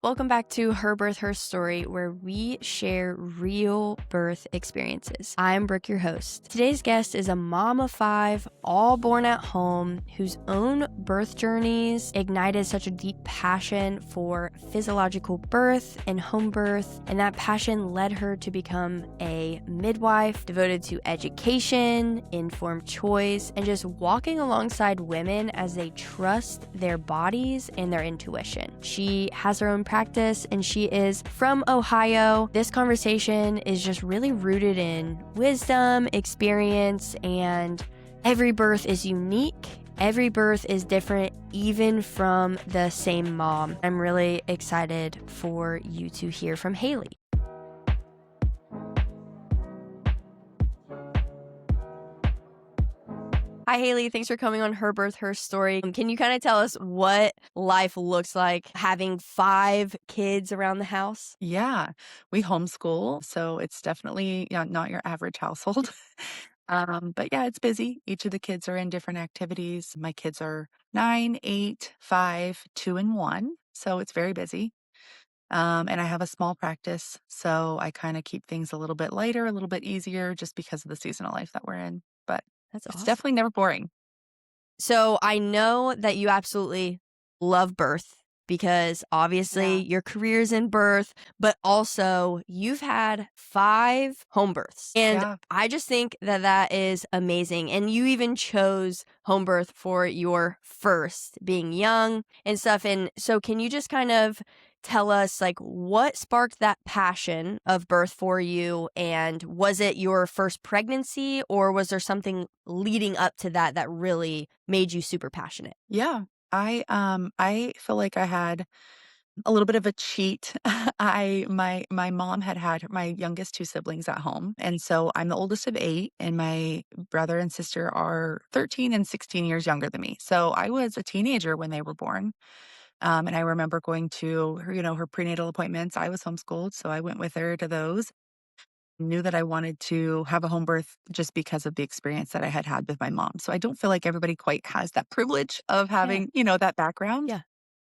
Welcome back to Her Birth, Her Story, where we share real birth experiences. I'm Brooke, your host. Today's guest is a mom of 5, all born at home, whose own birth journeys ignited such a deep passion for physiological birth and home birth, and that passion led her to become a midwife devoted to education, informed choice, and just walking alongside women as they trust their bodies and their intuition. She has her own practice and she is from Ohio. This conversation is just really rooted in wisdom, experience, and every birth is unique. Every birth is different, even from the same mom. I'm really excited for you to hear from Haley. Hi, Haley. Thanks for coming on Her Birth, Her Story. Can you kind of tell us what life looks like having 5 kids around the house? Yeah, we homeschool, so it's definitely, not your average household. But yeah, it's busy. Each of the kids are in different activities. My kids are 9, 8, 5, 2, and 1, so it's very busy. And I have a small practice, so I kind of keep things a little bit lighter, a little bit easier just because of the seasonal life that we're in. But That's it's awesome. definitely never boring. So I know that you absolutely love birth because obviously Yeah. your career's in birth, but also you've had 5 home births. And Yeah. I just think that that is amazing. And you even chose home birth for your first, being young and stuff. And so can you just kind of tell us like what sparked that passion of birth for you, and was it your first pregnancy or was there something leading up to that that really made you super passionate? Yeah. I feel like I had a little bit of a cheat. My mom had my youngest 2 siblings at home, and so I'm the oldest of 8, and my brother and sister are 13 and 16 years younger than me. So I was a teenager when they were born, and I remember going to her prenatal appointments. I was homeschooled, so I went with her to those. Knew that I wanted to have a home birth just because of the experience that I had had with my mom. So I don't feel like everybody quite has that privilege of Yeah. having, that background, Yeah.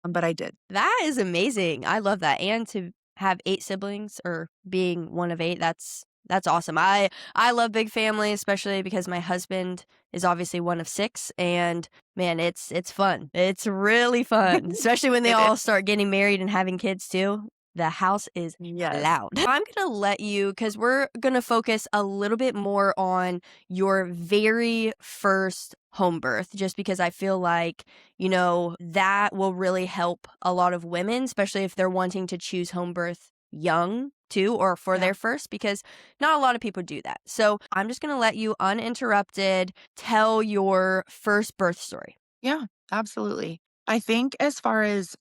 but I did. That is amazing. I love that. And to have 8 siblings or being one of 8, that's awesome. I love big family, especially because my husband is obviously one of 6, and man, it's fun. It's really fun, especially when they It is. all start getting married and having kids too. The house is Yes. loud. I'm going to let you, cuz we're going to focus a little bit more on your very first home birth, just because I feel like that will really help a lot of women, especially if they're wanting to choose home birth young too, or for Yeah. their first, because not a lot of people do that. So I'm just going to let you uninterrupted tell your first birth story. Yeah, absolutely. I think as far as,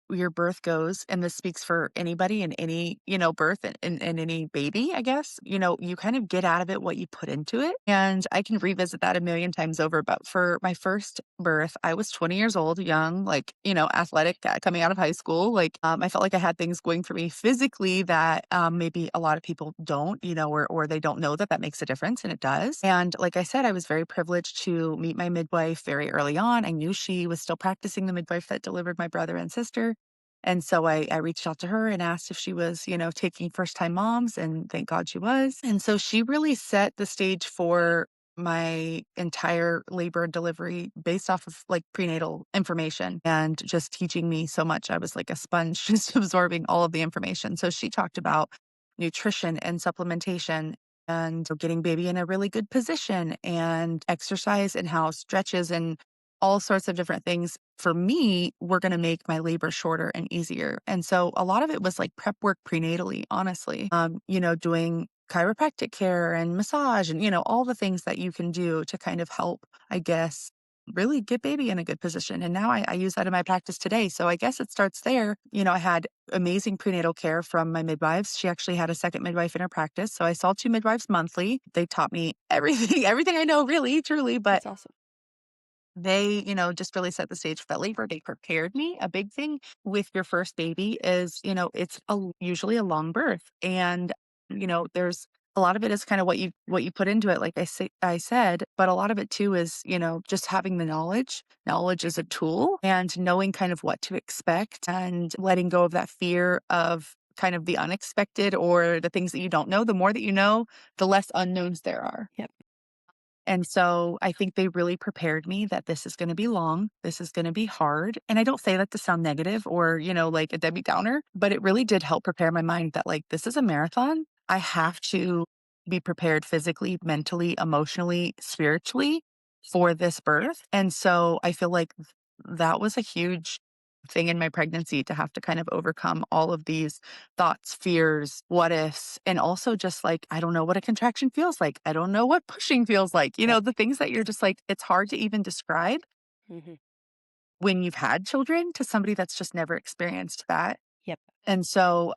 your birth goes, and this speaks for anybody in any, birth and any baby, I guess, you kind of get out of it what you put into it. And I can revisit that a million times over. But for my first birth, I was 20 years old, young, like, athletic, coming out of high school. Like, I felt like I had things going for me physically that maybe a lot of people don't, or they don't know that that makes a difference. And it does. And like I said, I was very privileged to meet my midwife very early on. I knew she was still practicing, the midwife that delivered my brother and sister. And so I reached out to her and asked if she was, taking first time moms. And thank God she was. And so she really set the stage for my entire labor and delivery based off of like prenatal information and just teaching me so much. I was like a sponge, just absorbing all of the information. So she talked about nutrition and supplementation and getting baby in a really good position and exercise and how stretches and all sorts of different things for me were going to make my labor shorter and easier. And so a lot of it was like prep work prenatally, honestly. Doing chiropractic care and massage and, all the things that you can do to kind of help, I guess, really get baby in a good position. And now I use that in my practice today. So I guess it starts there. I had amazing prenatal care from my midwives. She actually had a second midwife in her practice. So I saw 2 midwives monthly. They taught me everything, everything I know, really, truly. But That's awesome. they, just really set the stage for that labor. They prepared me. A big thing with your first baby is, it's usually a long birth. And, there's a lot of it is kind of what you put into it, like I said, but a lot of it too is, just having the knowledge. Knowledge is a tool and knowing kind of what to expect and letting go of that fear of kind of the unexpected or the things that you don't know. The more that you know, the less unknowns there are. Yep. And so I think they really prepared me that this is going to be long. This is going to be hard. And I don't say that to sound negative or, like a Debbie Downer, but it really did help prepare my mind that like this is a marathon. I have to be prepared physically, mentally, emotionally, spiritually for this birth. And so I feel like that was a huge thing in my pregnancy to have to kind of overcome all of these thoughts, fears, what ifs, and also just like, I don't know what a contraction feels like. I don't know what pushing feels like. Yep. The things that you're just like, it's hard to even describe Hmm. when you've had children to somebody that's just never experienced that. Yep. And so,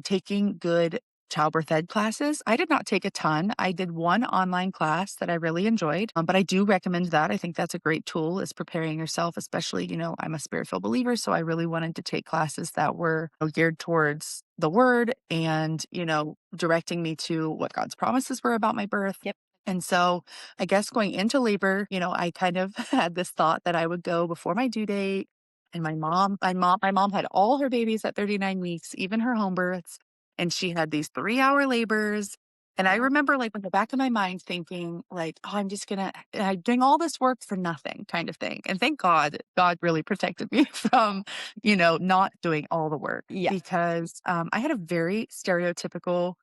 taking good childbirth ed classes, I did not take a ton. I did one online class that I really enjoyed, but I do recommend that. I think that's a great tool is preparing yourself, especially, I'm a spirit-filled believer. So I really wanted to take classes that were geared towards the word and, directing me to what God's promises were about my birth. Yep. And so I guess going into labor, I kind of had this thought that I would go before my due date. And my mom had all her babies at 39 weeks, even her home births. And she had these 3-hour labors. And I Wow. remember like in the back of my mind thinking like, oh, I'm doing all this work for nothing kind of thing. And thank God really protected me from, not doing all the work Yeah. because I had a very stereotypical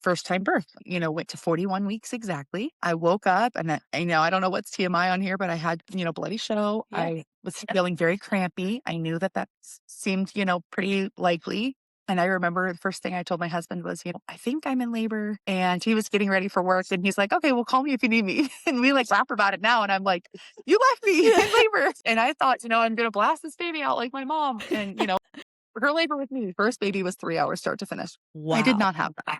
first time birth, went to 41 weeks exactly. I woke up and I don't know what's TMI on here, but I had, bloody show. Yeah. I was feeling very crampy. I knew that seemed, pretty likely. And I remember the first thing I told my husband was, I think I'm in labor. And he was getting ready for work. And he's like, okay, well, call me if you need me. And we like laugh about it now. And I'm like, you left me in labor. And I thought, I'm going to blast this baby out like my mom. And, her labor with me, first baby was 3 hours start to finish. I did Wow. not have that.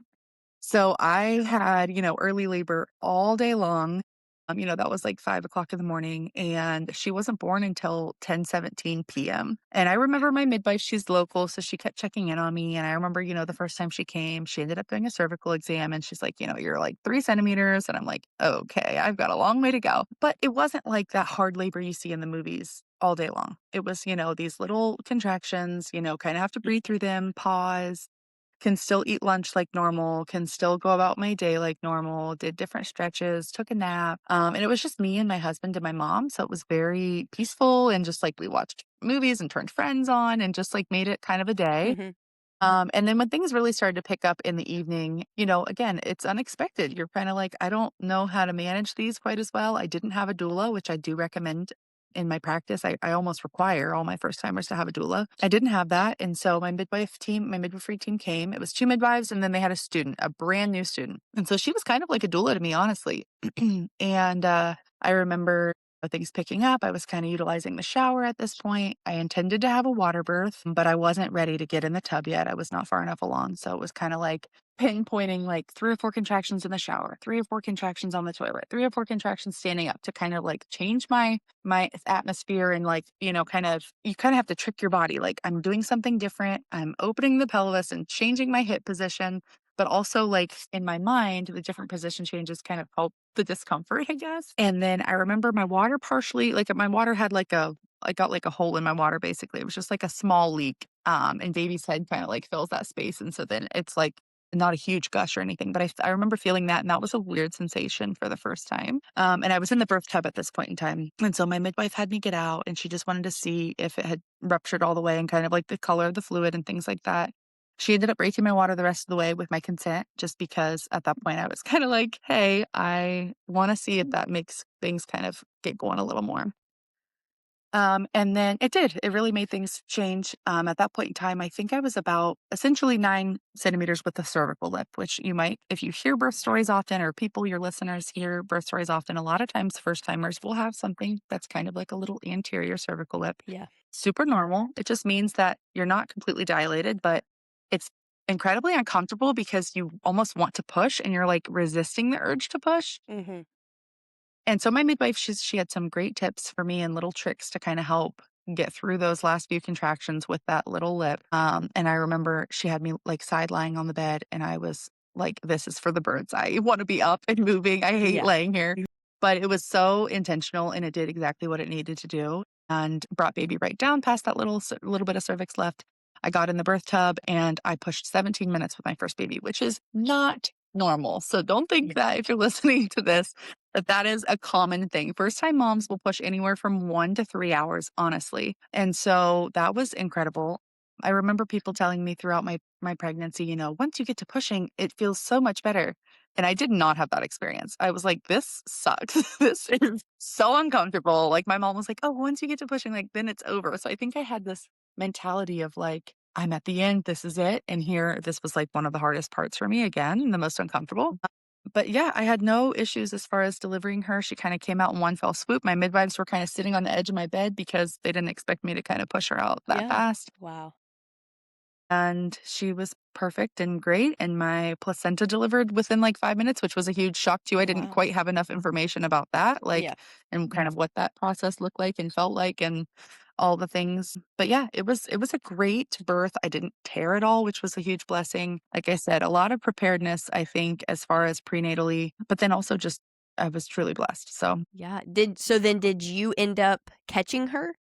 So I had, early labor all day long. That was like 5 o'clock in the morning and she wasn't born until 10:17 PM. And I remember my midwife, she's local. So she kept checking in on me. And I remember, the first time she came, she ended up doing a cervical exam and she's like, you're like 3 centimeters. And I'm like, okay, I've got a long way to go. But it wasn't like that hard labor you see in the movies all day long. It was, these little contractions, kind of have to breathe through them, pause, can still eat lunch like normal, can still go about my day like normal, did different stretches, took a nap. And it was just me and my husband and my mom. So it was very peaceful and just like we watched movies and turned friends on and just like made it kind of a day. Hmm. And then when things really started to pick up in the evening, again, it's unexpected. You're kind of like, I don't know how to manage these quite as well. I didn't have a doula, which I do recommend in my practice. I almost require all my first timers to have a doula. I didn't have that. And so my midwifery team came. It was 2 midwives, and then they had a student, a brand new student. And so she was kind of like a doula to me, honestly. And I remember things picking up. I was kind of utilizing the shower at this point. I intended to have a water birth, but I wasn't ready to get in the tub yet. I was not far enough along. So it was kind of like pinpointing like 3 or 4 contractions in the shower, 3 or 4 contractions on the toilet, 3 or 4 contractions standing up to kind of like change my atmosphere and like, you kind of have to trick your body. Like I'm doing something different. I'm opening the pelvis and changing my hip position. But also, like in my mind, the different position changes kind of help the discomfort, I guess. And then I remember my water partially, like my water had I got like a hole in my water basically. It was just like a small leak. And baby's head kind of like fills that space. And so then it's like not a huge gush or anything, but I remember feeling that. And that was a weird sensation for the first time. And I was in the birth tub at this point in time. And so my midwife had me get out and she just wanted to see if it had ruptured all the way and kind of like the color of the fluid and things like that. She ended up breaking my water the rest of the way with my consent, just because at that point I was kind of like, hey, I want to see if that makes things kind of get going a little more. And then it did. It really made things change. At that point in time, I think I was about essentially 9 centimeters with the cervical lip, which you might, if you hear birth stories often or people, your listeners hear birth stories often, a lot of times first timers will have something that's kind of like a little anterior cervical lip. Yeah. Super normal. It just means that you're not completely dilated, but it's incredibly uncomfortable because you almost want to push and you're like resisting the urge to push. Hmm. And so my midwife, she had some great tips for me and little tricks to kind of help get through those last few contractions with that little lip. And I remember she had me like side lying on the bed and I was like, this is for the birds. I want to be up and moving. I hate Yeah. laying here. But it was so intentional and it did exactly what it needed to do and brought baby right down past that little bit of cervix left. I got in the birth tub and I pushed 17 minutes with my first baby, which is not normal. So don't think that if you're listening to this, that is a common thing. First time moms will push anywhere from 1 to 3 hours, honestly. And so that was incredible. I remember people telling me throughout my pregnancy, once you get to pushing, it feels so much better. And I did not have that experience. I was like, this sucks. This is so uncomfortable. Like my mom was like, oh, once you get to pushing, like then it's over. So I think I had this mentality of like, I'm at the end, this is it. And here, this was like one of the hardest parts for me again, the most uncomfortable. But yeah, I had no issues as far as delivering her. She kind of came out in one fell swoop. My midwives were kind of sitting on the edge of my bed because they didn't expect me to kind of push her out that Yeah. fast. Wow. And she was perfect and great, and my placenta delivered within, like, 5 minutes, which was a huge shock too. I Oh, didn't wow. quite have enough information about that, Yeah. like, and kind of what that process looked like and felt like and all the things. But yeah, it was a great birth. I didn't tear at all, which was a huge blessing. Like I said, a lot of preparedness, I think, as far as prenatally, but then also just I was truly blessed. So Yeah. Did you end up catching her?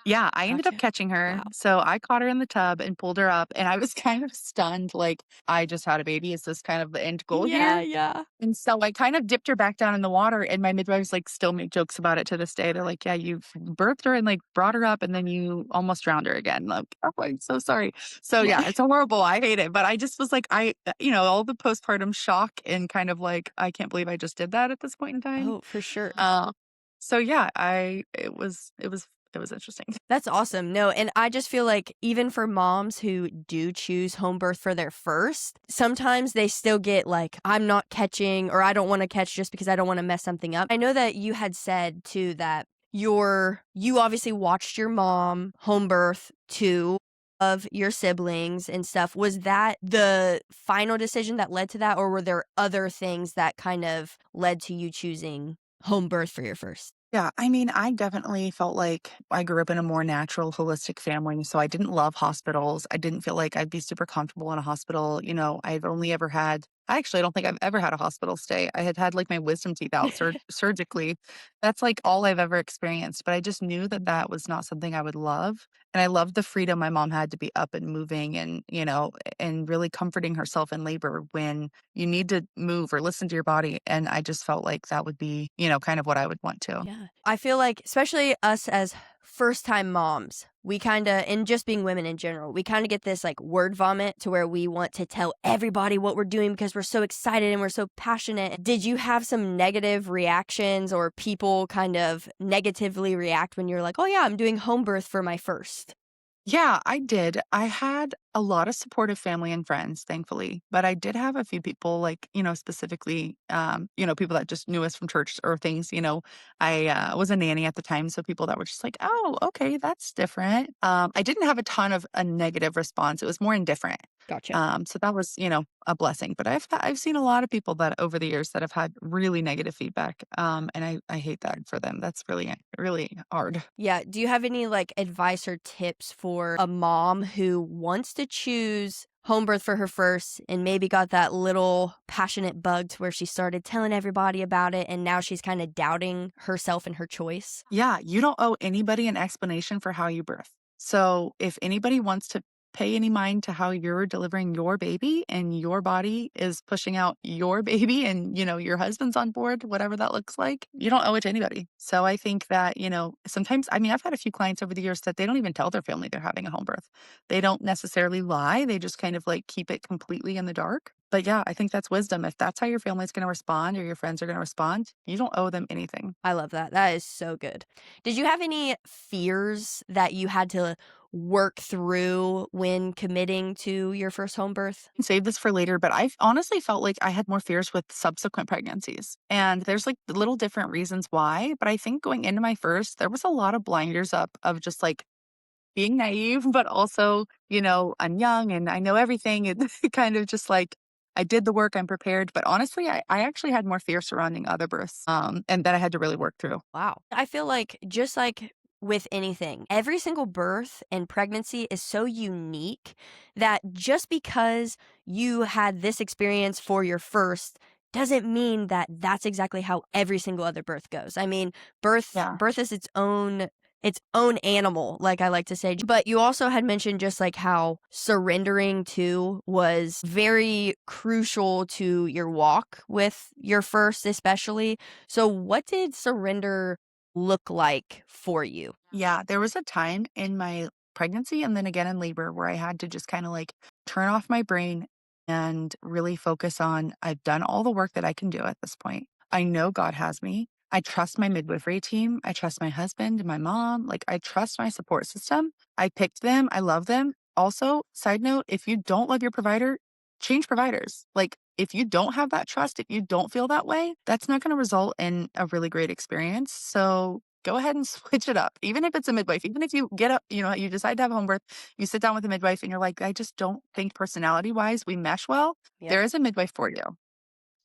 yeah, I ended up Gotcha. catching her. Wow. So I caught her in the tub and pulled her up, and I was kind of stunned, like, I just had a baby. Is this kind of the end goal Yeah, here? yeah. And so I kind of dipped her back down in the water, and my midwives, like, still make jokes about it to this day. They're like, "Yeah, you've birthed her and, like, brought her up, and then you almost drowned her again." Like, "Oh, I'm so sorry." So, Yeah. yeah, it's horrible. I hate it, but I just was like, all the postpartum shock and kind of like, I can't believe I just did that at this point in time. Oh, for sure. So yeah, I it was interesting. That's awesome. No, and I just feel like even for moms who do choose home birth for their first, sometimes they still get like, I'm not catching or I don't want to catch just because I don't want to mess something up. I know that you had said too that you obviously watched your mom home birth two of your siblings and stuff. Was that the final decision that led to that, or were there other things that kind of led to you choosing home birth for your first? Yeah, I mean, I definitely felt like I grew up in a more natural, holistic family, so I didn't love hospitals. I didn't feel like I'd be super comfortable in a hospital. I've only ever had I don't think I've ever had a hospital stay. I had had, like, my wisdom teeth out surgically. That's, like, all I've ever experienced, but I just knew that that was not something I would love, and I loved the freedom my mom had to be up and moving and really comforting herself in labor when you need to move or listen to your body, and I just felt like that would be, kind of what I would want to. Yeah. I feel like, especially us as first time moms, we kind of, and just being women in general, we kind of get this like word vomit to where we want to tell everybody what we're doing because we're so excited and we're so passionate. Did you have some negative reactions or people kind of negatively react when you're like, oh, yeah, I'm doing home birth for my first? Yeah, I did. I had a lot of supportive family and friends, thankfully, but I did have a few people like, specifically, people that just knew us from church or things, I was a nanny at the time. So people that were just like, oh, okay, that's different. I didn't have a ton of a negative response. It was more indifferent. Gotcha. So that was, a blessing. But I've seen a lot of people that over the years that have had really negative feedback. And I hate that for them. That's really, really hard. Yeah. Do you have any like advice or tips for a mom who wants to choose home birth for her first and maybe got that little passionate bug to where she started telling everybody about it and now she's kind of doubting herself and her choice? Yeah, you don't owe anybody an explanation for how you birth. So if anybody wants to pay any mind to how you're delivering your baby and your body is pushing out your baby and, your husband's on board, whatever that looks like, you don't owe it to anybody. So I think that, sometimes, I mean, I've had a few clients over the years that they don't even tell their family they're having a home birth. They don't necessarily lie. They just kind of like keep it completely in the dark. But yeah, I think that's wisdom. If that's how your family's going to respond or your friends are going to respond, you don't owe them anything. I love that. That is so good. Did you have any fears that you had to work through when committing to your first home birth? Save this for later, but I've honestly felt like I had more fears with subsequent pregnancies. And there's like little different reasons why. But I think going into my first, there was a lot of blinders up of just like being naive, but also, I'm young and I know everything. And kind of just like I did the work, I'm prepared. But honestly, I actually had more fear surrounding other births and that I had to really work through. Wow. I feel like just like with anything. Every single birth and pregnancy is so unique that just because you had this experience for your first doesn't mean that that's exactly how every single other birth goes. I mean, Yeah. birth is its own animal, like I like to say. But you also had mentioned just like how surrendering to was very crucial to your walk with your first, especially. So, what did surrender look like for you? Yeah, there was a time in my pregnancy and then again in labor where I had to just kind of like turn off my brain and really focus on I've done all the work that I can do at this point. I know God has me. I trust my midwifery team. I trust my husband and my mom. Like, I trust my support system. I picked them. I love them. Also, side note, if you don't love your provider, change providers. Like, if you don't have that trust, if you don't feel that way, that's not going to result in a really great experience. So go ahead and switch it up. Even if it's a midwife, even if you get up, you decide to have a home birth, you sit down with a midwife and you're like, I just don't think personality wise we mesh well. Yep. There is a midwife for you.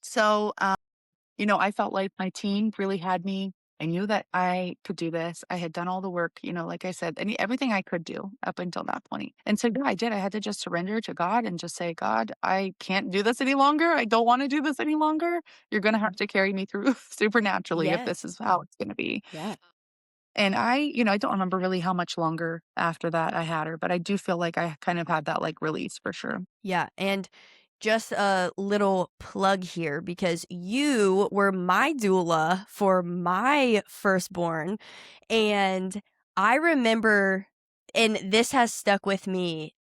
So, I felt like my team really had me. I knew that I could do this. I had done all the work, like I said, everything I could do up until that point. And so, yeah, I did. I had to just surrender to God and just say, God, I can't do this any longer. I don't want to do this any longer. You're going to have to carry me through supernaturally if this is Yes. how it's going to be. Yeah. And I don't remember really how much longer after that I had her, but I do feel like I kind of had that like release for sure. Yeah. And just a little plug here because you were my doula for my firstborn. And I remember, and this has stuck with me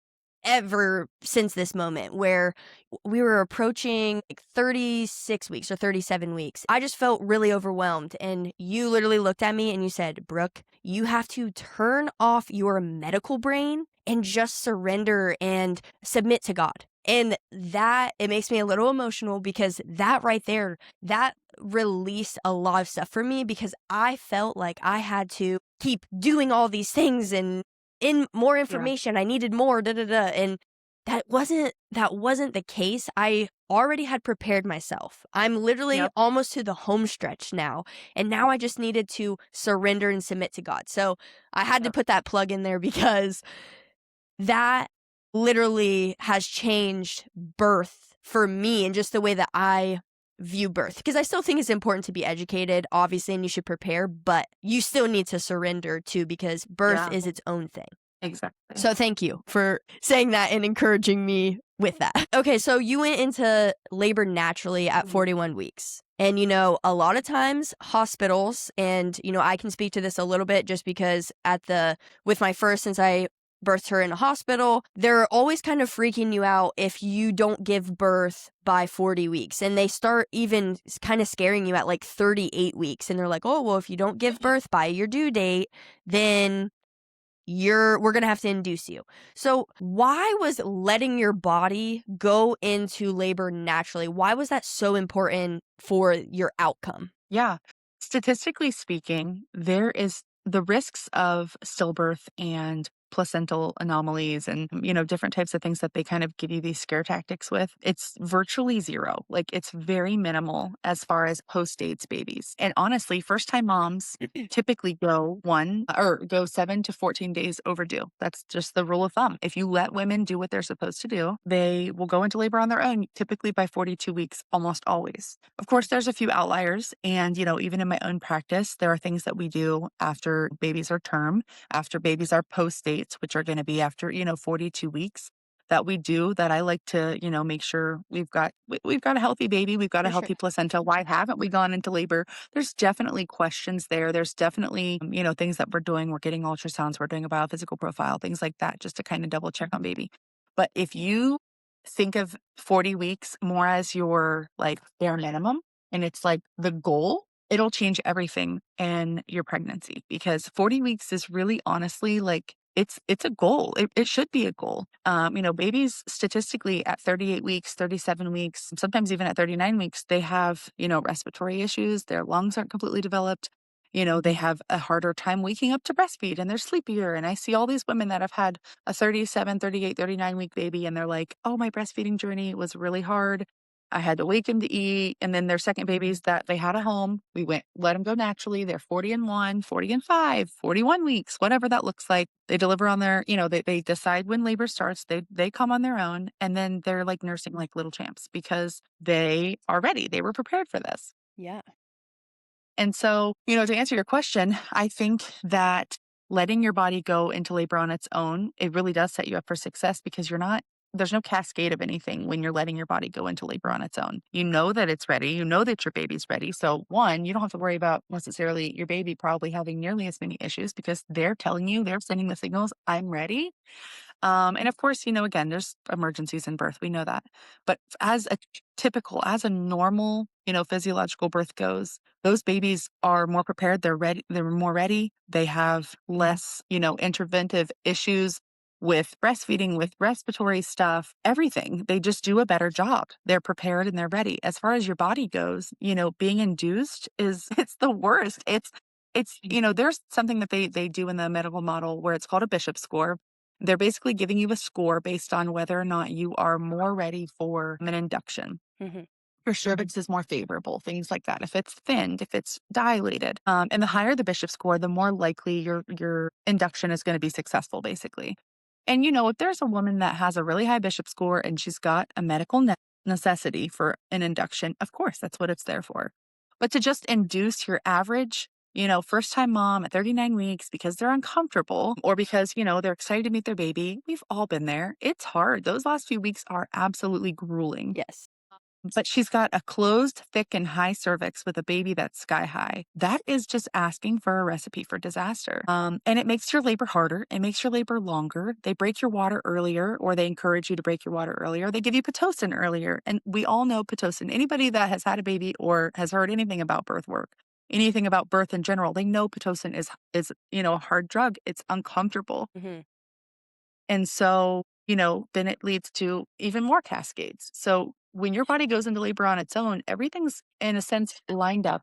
ever since this moment where we were approaching like 36 weeks or 37 weeks. I just felt really overwhelmed. And you literally looked at me and you said, Brooke, you have to turn off your medical brain and just surrender and submit to God. And that, it makes me a little emotional because that right there, that released a lot of stuff for me because I felt like I had to keep doing all these things and in more Yeah. information. I needed more, da da da. And that wasn't the case. I already had prepared myself. I'm literally Yep. almost to the home stretch now. And now I just needed to surrender and submit to God. So I had to Yep. put that plug in there because that literally has changed birth for me and just the way that I view birth. Because I still think it's important to be educated, obviously, and you should prepare, but you still need to surrender too because birth Yeah. is its own thing. Exactly. So thank you for saying that and encouraging me with that. Okay, so you went into labor naturally at Mhm. 41 weeks. And a lot of times hospitals, and I can speak to this a little bit just because with my first, since I birthed her in a hospital, they're always kind of freaking you out if you don't give birth by 40 weeks. And they start even kind of scaring you at like 38 weeks. And they're like, oh, well, if you don't give birth by your due date, then we're going to have to induce you. So why was letting your body go into labor naturally? Why was that so important for your outcome? Yeah. Statistically speaking, there is the risks of stillbirth and placental anomalies and, different types of things that they kind of give you these scare tactics with. It's virtually zero. Like, it's very minimal as far as post dates babies. And honestly, first time moms typically go 7 to 14 days overdue. That's just the rule of thumb. If you let women do what they're supposed to do, they will go into labor on their own, typically by 42 weeks, almost always. Of course, there's a few outliers. And, even in my own practice, there are things that we do after babies are term, after babies are post dates, which are going to be after, 42 weeks that we do that I like to, make sure we've got a healthy baby, we've got a For sure. healthy placenta. Why haven't we gone into labor? There's definitely questions there. There's definitely, things that we're doing. We're getting ultrasounds, we're doing a biophysical profile, things like that, just to kind of double check on baby. But if you think of 40 weeks more as your like bare minimum and it's like the goal, it'll change everything in your pregnancy because 40 weeks is really honestly like it's a goal. It should be a goal. Babies statistically at 38 weeks, 37 weeks, sometimes even at 39 weeks, they have, respiratory issues. Their lungs aren't completely developed. They have a harder time waking up to breastfeed and they're sleepier. And I see all these women that have had a 37, 38, 39 week baby and they're like, oh, my breastfeeding journey was really hard. I had to wake them to eat. And then their second babies that they had at home, we went, let them go naturally. They're 40 and 1, 40 and 5, 41 weeks, whatever that looks like. They deliver on their, they decide when labor starts. They come on their own. And then they're like nursing like little champs because they are ready. They were prepared for this. Yeah. And so, to answer your question, I think that letting your body go into labor on its own, it really does set you up for success because there's no cascade of anything when you're letting your body go into labor on its own. You know that it's ready. You know that your baby's ready. So, one, you don't have to worry about necessarily your baby probably having nearly as many issues because they're telling you, they're sending the signals, I'm ready. And of course, again, there's emergencies in birth. We know that. But as a normal, physiological birth goes, those babies are more prepared. They're ready. They're more ready. They have less, interventive issues with breastfeeding, with respiratory stuff, everything. They just do a better job. They're prepared and they're ready. As far as your body goes, being induced it's the worst. There's something that they do in the medical model where it's called a Bishop score. They're basically giving you a score based on whether or not you are more ready for an induction. Hmm. Your cervix is more favorable, things like that. If it's thinned, if it's dilated, and the higher the Bishop score, the more likely your induction is going to be successful, basically. And if there's a woman that has a really high Bishop score and she's got a medical necessity for an induction, of course, that's what it's there for. But to just induce your average, first time mom at 39 weeks because they're uncomfortable or because, they're excited to meet their baby, we've all been there. It's hard. Those last few weeks are absolutely grueling. Yes. But she's got a closed, thick, and high cervix with a baby that's sky high. That is just asking for a recipe for disaster. And it makes your labor harder. It makes your labor longer. They break your water earlier, or they encourage you to break your water earlier. They give you Pitocin earlier. And we all know Pitocin. Anybody that has had a baby or has heard anything about birth work, anything about birth in general, they know Pitocin is a hard drug. It's uncomfortable. Hmm. And so, then it leads to even more cascades. So when your body goes into labor on its own, everything's in a sense lined up,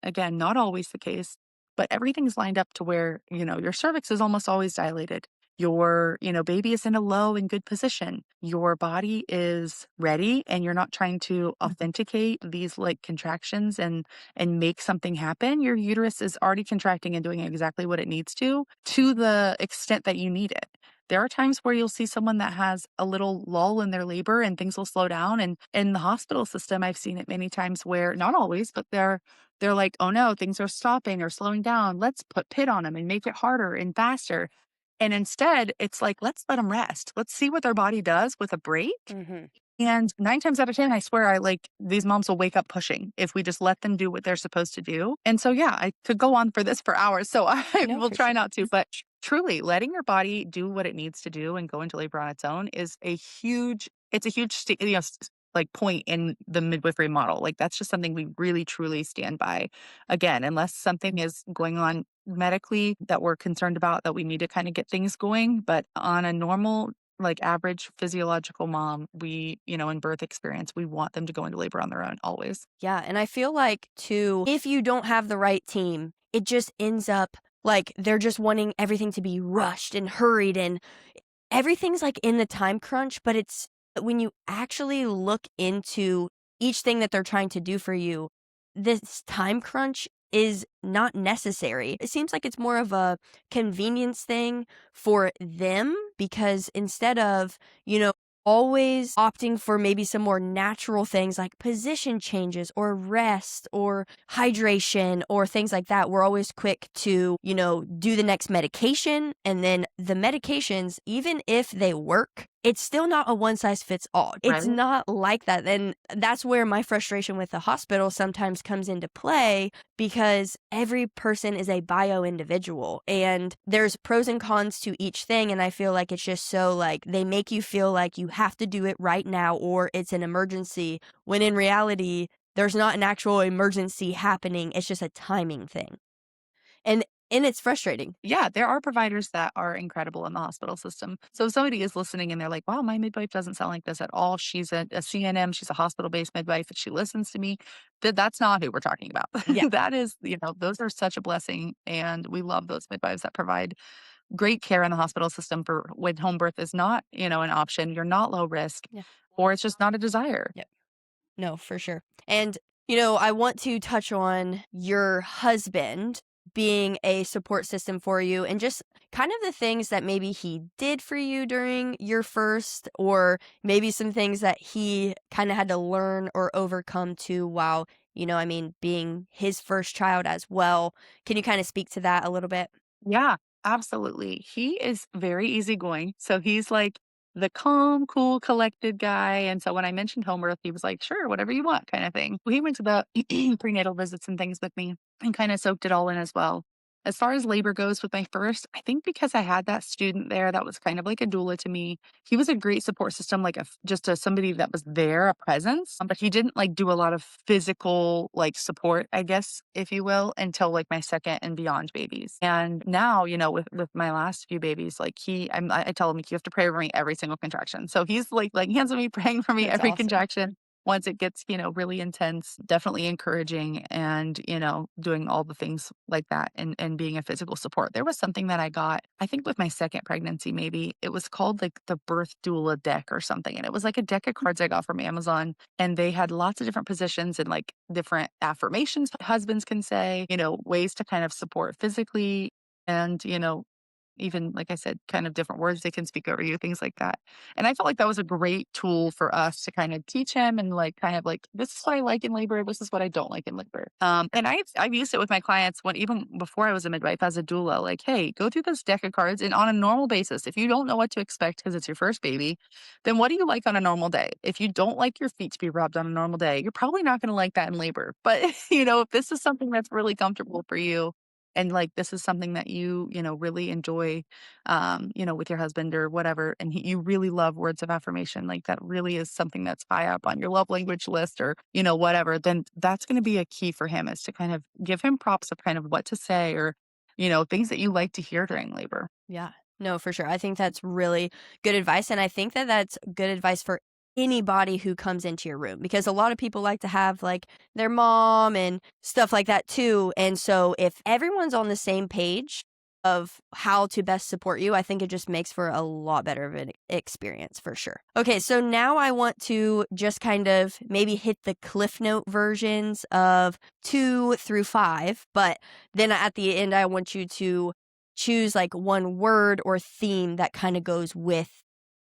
again, not always the case, but everything's lined up to where, your cervix is almost always dilated. Your, baby is in a low and good position. Your body is ready and you're not trying to authenticate these like contractions and make something happen. Your uterus is already contracting and doing exactly what it needs to the extent that you need it. There are times where you'll see someone that has a little lull in their labor and things will slow down. And in the hospital system, I've seen it many times where, not always, but they're like, oh no, things are stopping or slowing down. Let's put pit on them and make it harder and faster. And instead, it's like, let's let them rest. Let's see what their body does with a break. Hmm. And 9 times out of 10, I swear these moms will wake up pushing if we just let them do what they're supposed to do. And so, yeah, I could go on for this for hours. So I No, will for try sure. not to. But truly, letting your body do what it needs to do and go into labor on its own is it's a huge, like point in the midwifery model. Like that's just something we really, truly stand by. Again, unless something is going on medically that we're concerned about that we need to kind of get things going. But on a normal like average physiological mom, in birth experience, we want them to go into labor on their own always. Yeah. And I feel like, too, if you don't have the right team, it just ends up like they're just wanting everything to be rushed and hurried and everything's like in the time crunch, but it's when you actually look into each thing that they're trying to do for you, this time crunch is not necessary. It seems like it's more of a convenience thing for them because instead of, always opting for maybe some more natural things like position changes or rest or hydration or things like that, we're always quick to, do the next medication. And then the medications, even if they work, it's still not a one size fits all. It's Right. not like that. And that's where my frustration with the hospital sometimes comes into play because every person is a bio individual and there's pros and cons to each thing. And I feel like it's just so like they make you feel like you have to do it right now or it's an emergency when in reality, there's not an actual emergency happening. It's just a timing thing. And and it's frustrating. Yeah, there are providers that are incredible in the hospital system. So if somebody is listening and they're like, wow, my midwife doesn't sound like this at all. She's a CNM, she's a hospital based midwife, and she listens to me. That's not who we're talking about. Yeah. That is, those are such a blessing. And we love those midwives that provide great care in the hospital system for when home birth is not, an option. You're not low risk Yeah. or it's just not a desire. Yeah. No, for sure. And, I want to touch on your husband being a support system for you and just kind of the things that maybe he did for you during your first, or maybe some things that he kind of had to learn or overcome too while, being his first child as well. Can you kind of speak to that a little bit? Yeah, absolutely. He is very easygoing. So he's like the calm, cool, collected guy. And so when I mentioned home birth, he was like, sure, whatever you want, kind of thing. He went to the prenatal visits and things with me and kind of soaked it all in as well. As far as labor goes with my first, I think because I had that student there that was kind of like a doula to me, he was a great support system, like just a somebody that was there, a presence. But he didn't like do a lot of physical like support, I guess, if you will, until like my second and beyond babies. And now, with my last few babies, like I tell him you have to pray over me every single contraction. So he's like hands on me, praying for me That's every awesome. contraction. Once it gets, really intense, definitely encouraging and, doing all the things like that and being a physical support. There was something that I got, I think with my second pregnancy, maybe it was called like the birth doula deck or something. And it was like a deck of cards I got from Amazon. And they had lots of different positions and like different affirmations husbands can say, ways to kind of support physically and, even like I said, kind of different words they can speak over you, things like that. And I felt like that was a great tool for us to kind of teach him and like kind of like this is what I like in labor, this is what I don't like in labor. And I've used it with my clients when even before I was a midwife as a doula, like, hey, go through this deck of cards and on a normal basis, if you don't know what to expect because it's your first baby, then what do you like on a normal day? If you don't like your feet to be rubbed on a normal day, you're probably not going to like that in labor. But if this is something that's really comfortable for you and like this is something that you really enjoy with your husband or whatever and you really love words of affirmation, like that really is something that's high up on your love language list or whatever, then that's going to be a key for him is to kind of give him props of kind of what to say or things that you like to hear during labor. Yeah. No, for sure. I think that's really good advice. And I think that that's good advice for anybody who comes into your room because a lot of people like to have like their mom and stuff like that too. And so if everyone's on the same page of how to best support you, I think it just makes for a lot better of an experience for sure. Okay, so now I want to just kind of maybe hit the Cliff Note versions of 2 through 5, but then at the end, I want you to choose like one word or theme that kind of goes with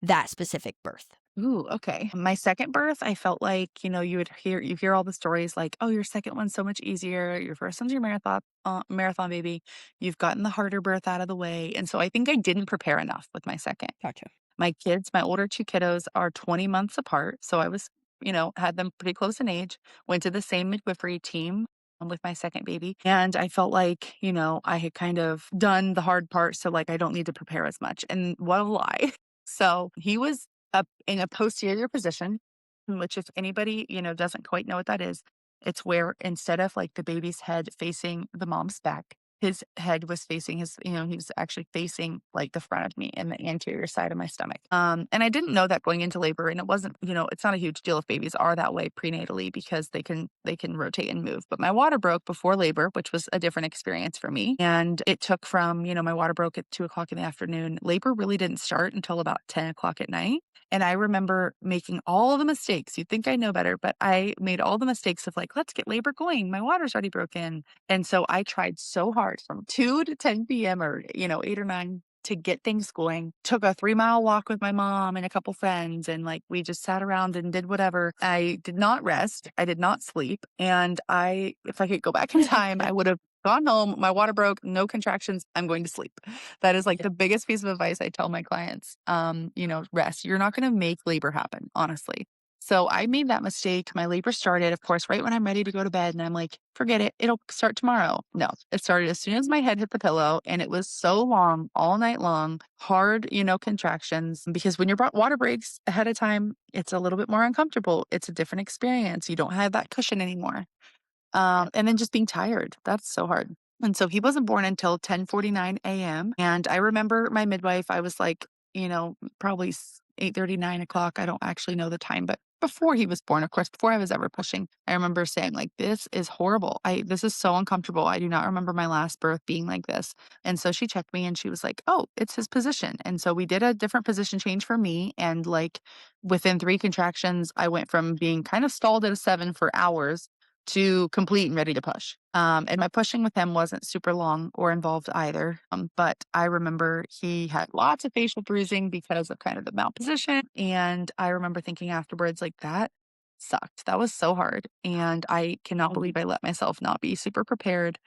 that specific birth. Ooh, okay. My second birth, I felt like, you hear all the stories like, oh, your second one's so much easier. Your first one's your marathon baby. You've gotten the harder birth out of the way. And so I think I didn't prepare enough with my second. Gotcha. My kids, my older two kiddos are 20 months apart. So I was, had them pretty close in age, went to the same midwifery team with my second baby. And I felt like, I had kind of done the hard part. So like, I don't need to prepare as much. And what a lie. So he was up in a posterior position, which if anybody, doesn't quite know what that is, it's where instead of like the baby's head facing the mom's back, his head was facing he was actually facing like the front of me and the anterior side of my stomach. And I didn't know that going into labor, and it wasn't, it's not a huge deal if babies are that way prenatally because they can rotate and move. But my water broke before labor, which was a different experience for me. And it took from, my water broke at 2 o'clock in the afternoon. Labor really didn't start until about 10 o'clock at night. And I remember making all of the mistakes. You'd think I know better, but I made all the mistakes of like, let's get labor going. My water's already broken. And so I tried so hard from 2 to 10 p.m. or, 8 or 9 to get things going. Took a 3-mile walk with my mom and a couple friends. And like, we just sat around and did whatever. I did not rest. I did not sleep. And if I could go back in time, I would have gone home. My water broke, no contractions. I'm going to sleep. That is like the biggest piece of advice I tell my clients. Rest. You're not going to make labor happen, honestly. So I made that mistake. My labor started, of course, right when I'm ready to go to bed. And I'm like, forget it. It'll start tomorrow. No, it started as soon as my head hit the pillow. And it was so long, all night long, hard, contractions. Because when your water breaks ahead of time, it's a little bit more uncomfortable. It's a different experience. You don't have that cushion anymore. And then just being tired. That's so hard. And so he wasn't born until 10:49 a.m. And I remember my midwife, I was like, probably 8:30, 9 o'clock. I don't actually know the time, but before he was born, of course, before I was ever pushing. I remember saying like, "This is horrible. This is so uncomfortable. I do not remember my last birth being like this." And so she checked me and she was like, "Oh, it's his position." And so we did a different position change for me. And like within 3 contractions, I went from being kind of stalled at a 7 for hours to complete and ready to push. And my pushing with him wasn't super long or involved either. But I remember he had lots of facial bruising because of kind of the malposition. And I remember thinking afterwards, like, that sucked. That was so hard. And I cannot believe I let myself not be super prepared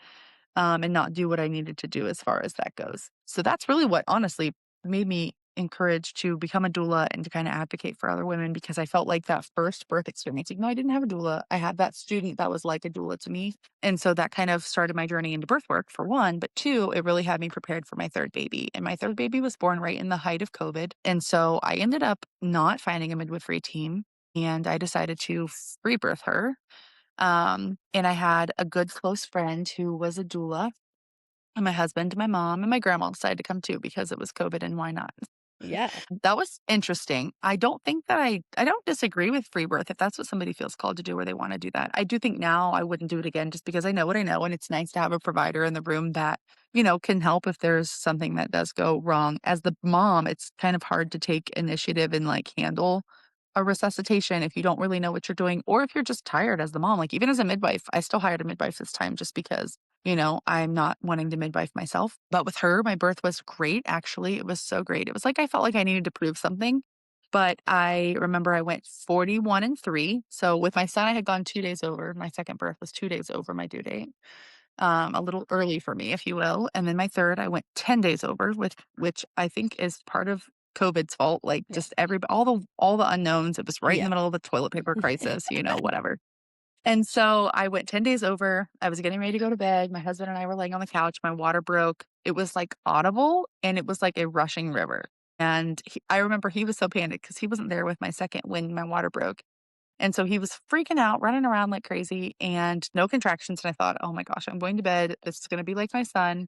and not do what I needed to do as far as that goes. So that's really what honestly made me encouraged to become a doula and to kind of advocate for other women because I felt like that first birth experience, even though I didn't have a doula, I had that student that was like a doula to me. And so that kind of started my journey into birth work for one, but two, it really had me prepared for my third baby. And my third baby was born right in the height of COVID. And so I ended up not finding a midwifery team and I decided to free birth her. And I had a good close friend who was a doula, and my husband, my mom, and my grandma decided to come too because it was COVID and why not? Yeah. That was interesting. I don't think that I don't disagree with free birth if that's what somebody feels called to do or they wanna do that. I do think now I wouldn't do it again just because I know what I know, and it's nice to have a provider in the room that, can help if there's something that does go wrong. As the mom, it's kind of hard to take initiative and, like, handle a resuscitation if you don't really know what you're doing or if you're just tired as the mom. Like, even as a midwife, I still hired a midwife this time just because I'm not wanting to midwife myself. But with her, my birth was great, actually. It was so great. It was like I felt like I needed to prove something. But I remember I went 41 and 3. So with my son, I had gone 2 days over. My second birth was 2 days over my due date. A little early for me, if you will. And then my third, I went 10 days over, which I think is part of COVID's fault. Like Yeah. just all the unknowns. It was right in Yeah. the middle of the toilet paper crisis, whatever. And so I went 10 days over. I was getting ready to go to bed. My husband and I were laying on the couch. My water broke. It was like audible and it was like a rushing river. And I remember he was so panicked because he wasn't there with my second when my water broke. And so he was freaking out, running around like crazy and no contractions. And I thought, oh my gosh, I'm going to bed. This is going to be like my son.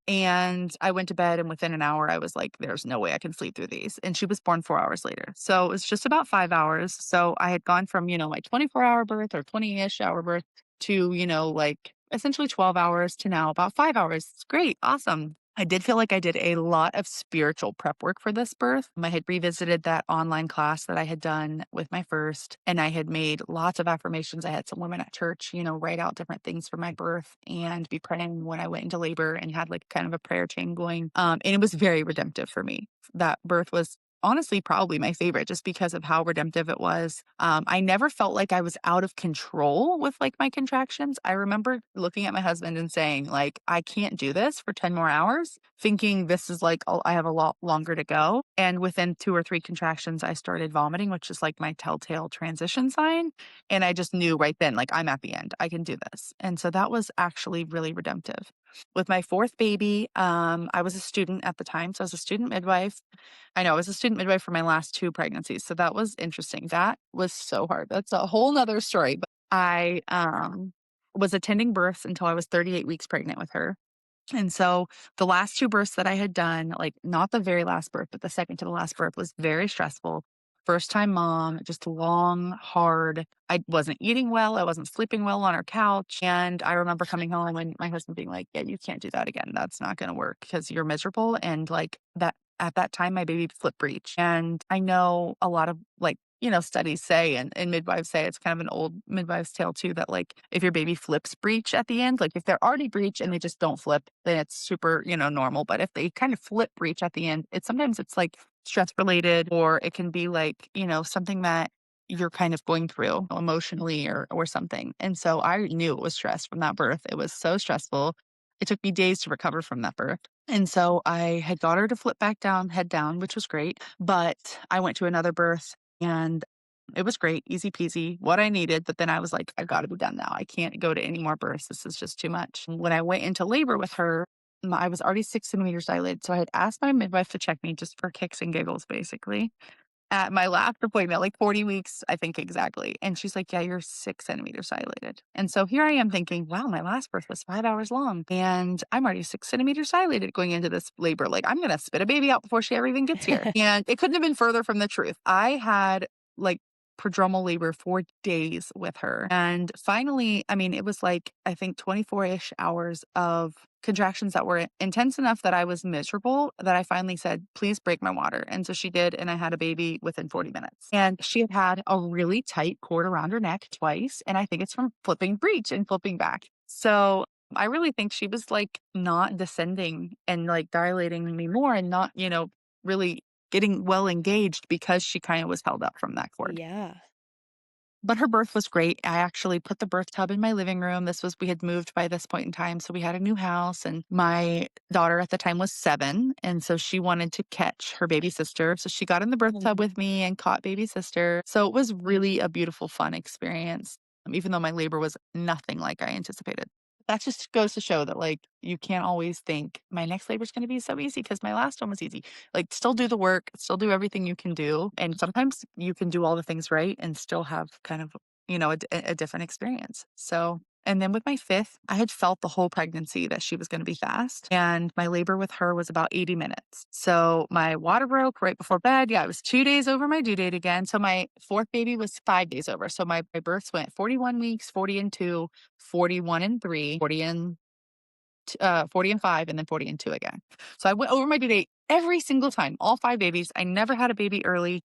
And I went to bed and within an hour, I was like, there's no way I can sleep through these. And she was born 4 hours later. So it was just about 5 hours. So I had gone from, my 24-hour birth or 20-ish hour birth to, like essentially 12 hours to now about 5 hours. It's great. Awesome. I did feel like I did a lot of spiritual prep work for this birth. I had revisited that online class that I had done with my first, and I had made lots of affirmations. I had some women at church, write out different things for my birth and be praying when I went into labor and had like kind of a prayer chain going. And it was very redemptive for me. That birth was honestly probably my favorite just because of how redemptive it was. I never felt like I was out of control with like my contractions. I remember looking at my husband and saying like, I can't do this for 10 more hours, thinking this is like, oh, I have a lot longer to go. And within 2 or 3 contractions, I started vomiting, which is like my telltale transition sign. And I just knew right then, like, I'm at the end. I can do this. And so that was actually really redemptive. With my fourth baby, I was a student at the time. So I was a student midwife. I know I was a student midwife for my last 2 pregnancies, so that was interesting. That was so hard. That's a whole nother story, but I, was attending births until I was 38 weeks pregnant with her. And so the last 2 births that I had done, like, not the very last birth, but the second to the last birth was very stressful. First time mom, just long, hard. I wasn't eating well. I wasn't sleeping well on our couch. And I remember coming home and my husband being like, yeah, you can't do that again. That's not going to work because you're miserable. And like that at that time, my baby flipped breech. And I know a lot of like, studies say and midwives say it's kind of an old midwives tale too that like if your baby flips breech at the end, like if they're already breech and they just don't flip, then it's super, normal. But if they kind of flip breech at the end, it's like stress related or it can be like, something that you're kind of going through emotionally or something. And so I knew it was stress from that birth. It was so stressful. It took me days to recover from that birth. And so I had got her to flip back down, head down, which was great. But I went to another birth and it was great, easy peasy, what I needed. But then I was like, I've got to be done now. I can't go to any more births. This is just too much. When I went into labor with her, I was already 6 centimeters dilated. So I had asked my midwife to check me just for kicks and giggles, basically at my last appointment, like 40 weeks, I think exactly. And she's like, yeah, you're 6 centimeters dilated. And so here I am thinking, wow, my last birth was 5 hours long and I'm already 6 centimeters dilated going into this labor. Like I'm going to spit a baby out before she ever even gets here. And it couldn't have been further from the truth. I had like prodromal labor for days with her. And finally, I mean, it was like, I think 24-ish hours of contractions that were intense enough that I was miserable that I finally said, please break my water. And so she did. And I had a baby within 40 minutes. And she had had a really tight cord around her neck twice. And I think it's from flipping breech and flipping back. So I really think she was like not descending and like dilating me more and not, really getting well engaged because she kind of was held up from that cord. Yeah. But her birth was great. I actually put the birth tub in my living room. We had moved by this point in time. So we had a new house, and my daughter at the time was 7. And so she wanted to catch her baby sister. So she got in the birth tub with me and caught baby sister. So it was really a beautiful, fun experience, even though my labor was nothing like I anticipated. That just goes to show that, like, you can't always think my next labor is going to be so easy because my last one was easy. Like, still do the work, still do everything you can do, and sometimes you can do all the things right and still have kind of, a different experience. So and then with my 5th, I had felt the whole pregnancy that she was gonna be fast, and my labor with her was about 80 minutes. So my water broke right before bed. Yeah, it was 2 days over my due date again. So my 4th baby was 5 days over. So my births went 41 weeks, 40 and 2, 41 and 3, 40 and 5, and then 40 and 2 again. So I went over my due date every single time, all 5 babies. I never had a baby early.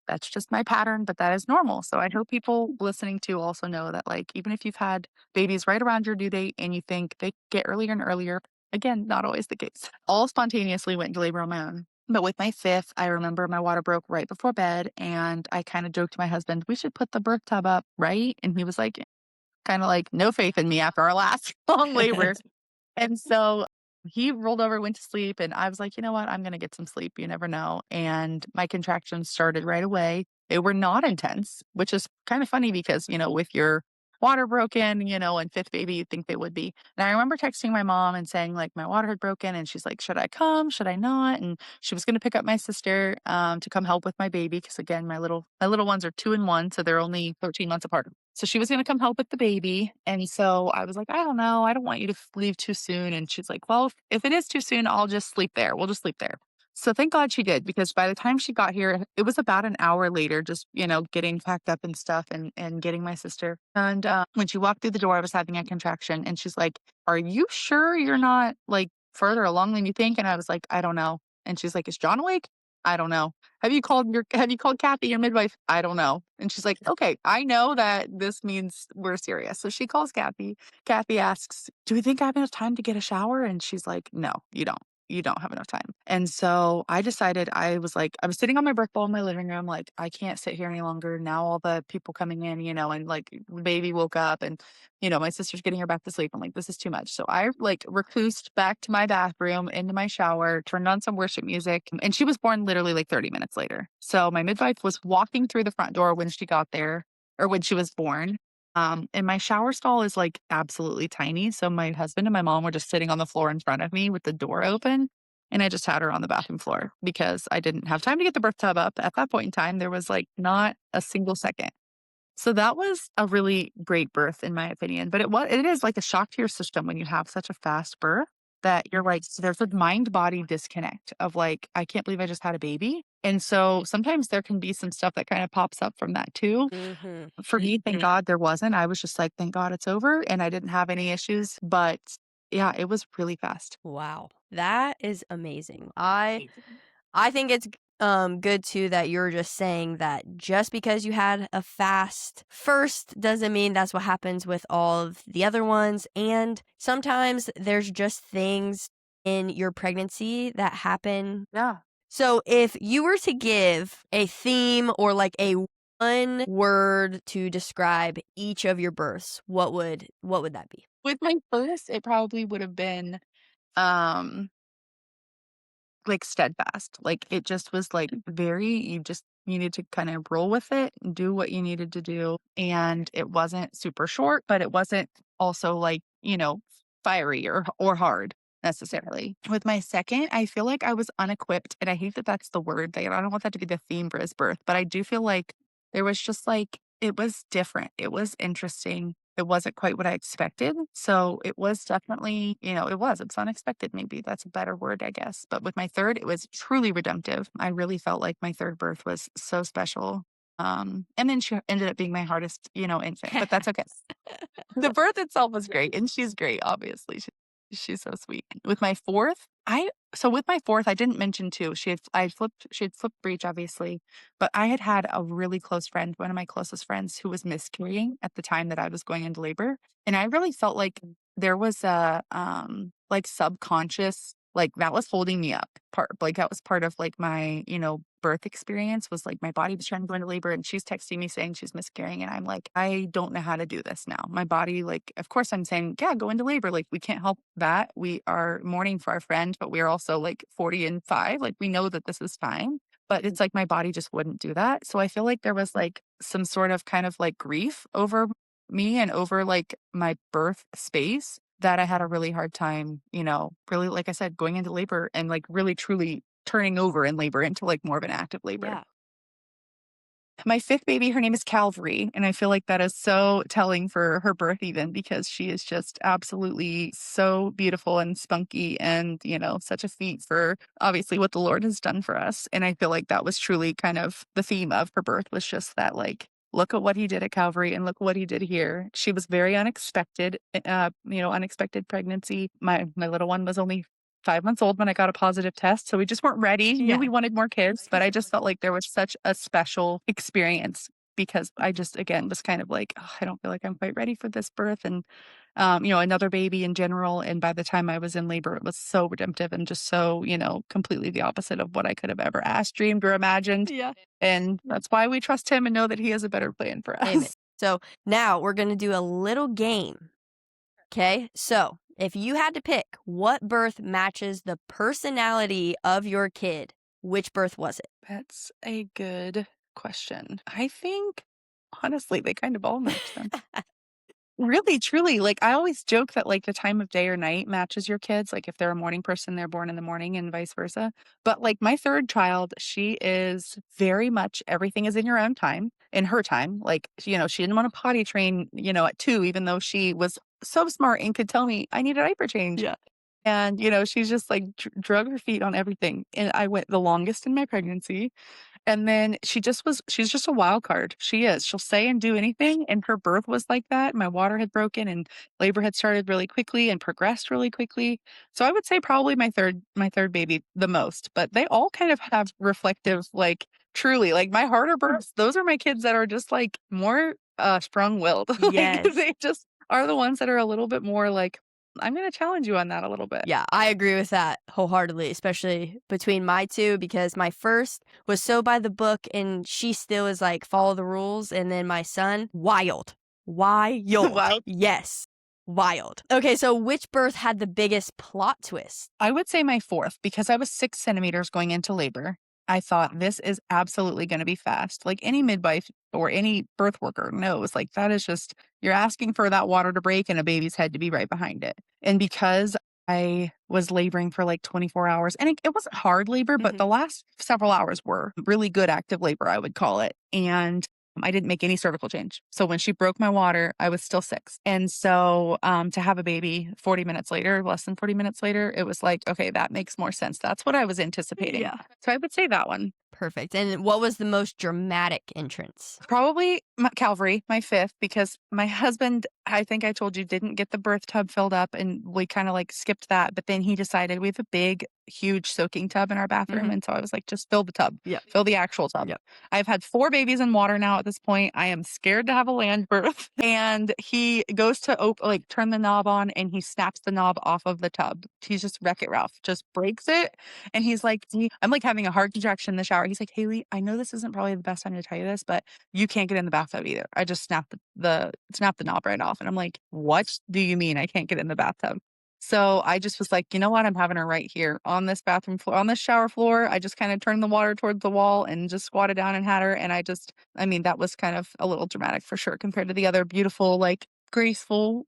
That's just my pattern, but that is normal. So I hope people listening to also know that, like, even if you've had babies right around your due date and you think they get earlier and earlier, again, not always the case. All spontaneously went into labor on my own. But with my 5th, I remember my water broke right before bed, and I kind of joked to my husband, we should put the birth tub up, right? And he was like, kind of like, no faith in me after our last long labor. And so he rolled over, went to sleep, and I was like, "You know what? I'm gonna get some sleep. You never know." And my contractions started right away. They were not intense, which is kind of funny because, with your water broken, and 5th baby, you'd think they would be. And I remember texting my mom and saying, like, my water had broken, and she's like, "Should I come? Should I not?" And she was gonna pick up my sister to come help with my baby because again, my little ones are 2 and 1, so they're only 13 months apart. So she was gonna come help with the baby, and so I was like, "I don't know, I don't want you to leave too soon," and she's like, "Well, if it is too soon, I'll just sleep there. We'll just sleep there." So thank God she did, because by the time she got here, it was about an hour later, just, getting packed up and stuff and getting my sister. And, when she walked through the door, I was having a contraction, and she's like, "Are you sure you're not, like, further along than you think?" And I was like, "I don't know." And she's like, "Is John awake?" "I don't know." Have you called Kathy, your midwife?" "I don't know." And she's like, "Okay, I know that this means we're serious." So she calls Kathy. Kathy asks, "Do we think I have enough time to get a shower?" And she's like, "No, you don't. You don't have enough time." And so I decided, I was sitting on my brick ball in my living room, like, I can't sit here any longer. Now all the people coming in, and like the baby woke up and, my sister's getting her back to sleep. I'm like, this is too much. So I like reclused back to my bathroom, into my shower, turned on some worship music, and she was born literally like 30 minutes later. So my midwife was walking through the front door when she got there, or when she was born. And my shower stall is like absolutely tiny. So my husband and my mom were just sitting on the floor in front of me with the door open. And I just had her on the bathroom floor because I didn't have time to get the birth tub up. At that point in time, there was like not a single second. So that was a really great birth in my opinion, but it is like a shock to your system when you have such a fast birth that you're like, so there's a mind body disconnect of like, I can't believe I just had a baby. And so sometimes there can be some stuff that kind of pops up from that too. Mhm. For me, thank God there wasn't. I was just like, thank God it's over, and I didn't have any issues. But yeah, it was really fast. Wow. That is amazing. I think it's good too that you're just saying that just because you had a fast first doesn't mean that's what happens with all of the other ones. And sometimes there's just things in your pregnancy that happen. Yeah. So if you were to give a theme or like a one word to describe each of your births, what would that be? With my first, it probably would have been um like steadfast. Like it just was like you just needed to kind of roll with it and do what you needed to do. And it wasn't super short, but it wasn't also like, fiery or hard necessarily. With my second, I feel like I was unequipped. And I hate that that's the word. I don't want that to be the theme for his birth, but I do feel like there was just like, it was different. It was interesting. It wasn't quite what I expected. So it was definitely, it's unexpected. Maybe that's a better word, I guess. But with my third, it was truly redemptive. I really felt like my third birth was so special. And then she ended up being my hardest, infant, but that's okay. The birth itself was great, and she's great, obviously. She's so sweet. With my 4th, I didn't mention too, she had flipped breech, obviously, but I had a really close friend, one of my closest friends who was miscarrying at the time that I was going into labor, and I really felt like there was a, like, subconscious, like, that was holding me up that was part of, like, my, birth experience was, like, my body was trying to go into labor, and she's texting me saying she's miscarrying, and I'm like, "I don't know how to do this now." My body, like, of course, I'm saying, "Yeah, go into labor." Like, we can't help that. We are mourning for our friend, but we are also, like, 40 and 5. Like, we know that this is fine, but it's like my body just wouldn't do that. So I feel like there was, like, some sort of kind of, like, grief over me and over, like, my birth space that I had a really hard time, really, like I said, going into labor and, like, really truly turning over in labor into, like, more of an active labor. Yeah. My 5th baby, her name is Calvary, and I feel like that is so telling for her birth even because she is just absolutely so beautiful and spunky and, such a feat for obviously what the Lord has done for us, and I feel like that was truly kind of the theme of her birth was just that, like, look at what he did at Calvary and look what he did here. She was very unexpected, unexpected pregnancy. My little one was only 5 months old when I got a positive test, so we just weren't ready. Knew Yeah. we wanted more kids, but I just felt like there was such a special experience because I just, again, was kind of like, "Oh, I don't feel like I'm quite ready for this birth," and, another baby in general, and by the time I was in labor, it was so redemptive and just so, completely the opposite of what I could have ever asked, dreamed, or imagined, Yeah. and that's why we trust him and know that he has a better plan for Amen. us. So now we're going to do a little game. Okay. So if you had to pick what birth matches the personality of your kid, which birth was it? That's a good question. I think, honestly, they kind of all match them. Really, truly, like, I always joke that, like, the time of day or night matches your kids, like, if they're a morning person, they're born in the morning and vice versa, but, like, my 3rd child, she is very much everything is in your own time, in her time, like, she didn't wanna potty train, at 2, even though she was so smart and could tell me, "I need a diaper change." Yeah. And, she's just, like, drug her feet on everything, and I went the longest in my pregnancy, and then she's just a wild card. She is. She'll say and do anything, and her birth was like that. My water had broken and labor had started really quickly and progressed really quickly. So I would say probably my third baby the most, but they all kind of have reflective, like, truly, like, my harder births, those are my kids that are just, like, more, strong-willed. Like, Yes. they just are the ones that are a little bit more like, "I'm gonna challenge you on that a little bit." Yeah, I agree with that wholeheartedly, especially between my two, because my first was so by the book and she still is like, follow the rules. And then my son, wild. Wild. Wow. Yes. Wild. Okay, so which birth had the biggest plot twist? I would say my 4th because I was 6 centimeters going into labor. I thought this is absolutely gonna be fast. Like any midwife or any birth worker knows, like that is just you're asking for that water to break and a baby's head to be right behind it. And because I was laboring for like 24 hours and it wasn't hard labor, but Mhm. the last several hours were really good active labor, I would call it. And I didn't make any cervical change. So when she broke my water, I was still 6. And so, to have a baby 40 minutes later, less than 40 minutes later, it was like, "Okay, that makes more sense." That's what I was anticipating. Yeah. So I would say that one. Perfect. And what was the most dramatic entrance? Probably Calvary, my 5th, because my husband, I think I told you, didn't get the birth tub filled up, and we kinda, like, skipped that, but then he decided we have a big, huge soaking tub in our bathroom, Mhm. and so I was like, "Just fill the tub. Yep. Fill the actual tub." Yep. I've had 4 babies in water now at this point. I am scared to have a land birth, and he goes to turn the knob on, and he snaps the knob off of the tub. He's just Wreck-It Ralph, just breaks it, and he's like, I'm, like, having a hard contraction in the shower. He's like, "Haley, I know this isn't probably the best time to tell you this, but you can't get in the bathtub either. I just snapped the knob right off." And I'm like, "What do you mean I can't get in the bathtub?" So I just was like, "You know what? I'm having her right here on this bathroom floor, on this shower floor." I just kind of turned the water towards the wall and just squatted down and had her. And I mean, that was kind of a little dramatic for sure compared to the other beautiful, like graceful,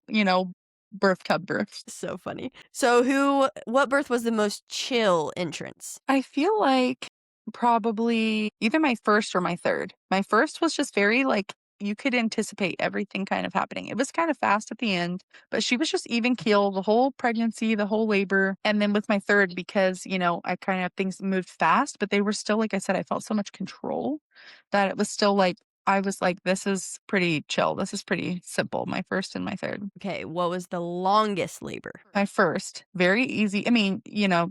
birth tub births. So funny. So what birth was the most chill entrance? I feel like probably either my 1st or my 3rd. My 1st was just very, like, you could anticipate everything kind of happening. It was kind of fast at the end, but she was just even keel the whole pregnancy, the whole labor. And then with my third, because, I kind of things moved fast, but they were still, like I said, I felt so much control that it was still like, I was like, this is pretty chill. This is pretty simple. My first and my third. Okay, what was the longest labor? My first, very easy. I mean,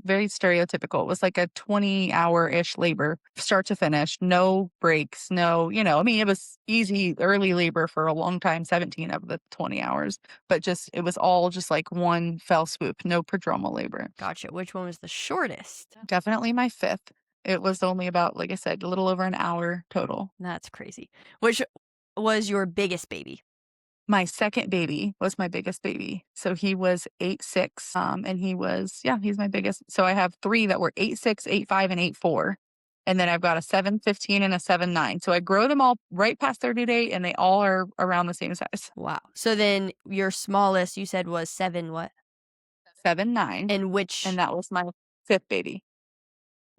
very stereotypical. It was like a 20-hour-ish labor, start to finish, no breaks, no, I mean, it was easy early labor for a long time, 17 of the 20 hours, but just, it was all just like one fell swoop, no prodromal labor. Gotcha. Which one was the shortest? Definitely my fifth. It was only about, like I said, a little over an hour total. That's crazy. Which was your biggest baby? My second baby was my biggest baby. So he was 8'6", and he's my biggest. So I have 3 that were 8'6", 8'5", and 8'4". And then I've got a 7'15" and a 7'9". So I grow them all right past their due date, and they all are around the same size. Wow. So then your smallest you said was 7 what? 7'9", And which and that was my fifth baby.